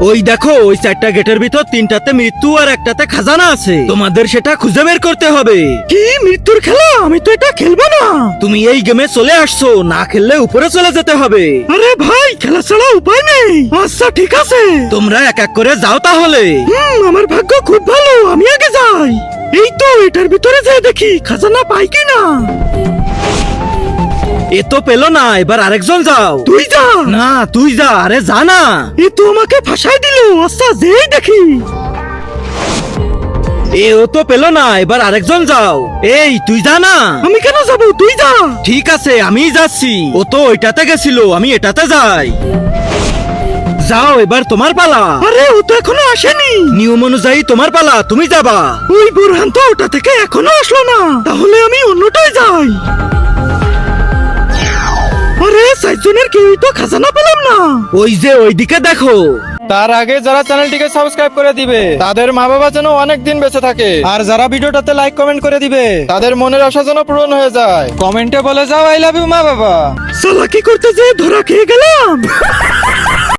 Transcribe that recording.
ওই দেখো, ওই 4টা গেটের ভিতর 3টাতে মৃত্যু আর একটাতে খাজানা আছে। তোমাদের সেটা খুঁজে বের করতে হবে। কি মৃত্যুর খেলা? আমি তো এটা খেলবো না। তুমি এই গেমে চলে আসছো, না খেললে উপরে চলে যেতে হবে। আরে ভাই, খেলা ছাড়া উপায় নেই। আচ্ছা ঠিক আছে। তোমরা এক এক করে যাও তাহলে। আমার ভাগ্য খুব ভালো, আমি আগে যাই। এই তো এটার ভিতরে যাই, দেখি খাজানা পাই কিনা। এ তো পেলো না, এবার আরেকজন যাও। তুই যা। না তুই যা, আরে যা না। এ তো আমাকে ফাঁসাই দিল। আচ্ছা যেই দেখি। ও তো পেলো না, এবার আরেকজন যাও। এই তুই যা না। আমি কেন যাবো? তুই যা। ঠিক আছে আমি যাচ্ছি। ও তো ওইটাতে গেছিল, আমি এটাতে যাই। যাও, এবার তোমার পালা। আরে ও তো এখনো আসেনি। নিয়ম অনুযায়ী তোমার পালা, তুমি যাবা। ওই বোরহান তো ওটা থেকে এখনো আসলো না। তাহলে আমি অন্যটায় যাই। আরে 4 জনের কেউই তো খাজানা পেলাম না। ওই যে ওইদিকে দেখো। তার আগে যারা চ্যানেলটিকে সাবস্ক্রাইব করে দিবে তাদের মা বাবা যেন অনেক দিন বেঁচে থাকে, আর যারা ভিডিওটাতে লাইক কমেন্ট করে দিবে তাদের মনের আশা যেন পূরণ হয়ে যায়। কমেন্টে বলে যাও আই লাভ ইউ মা বাবা। চালাকি করতে যে ধরা খেয়ে গেলাম।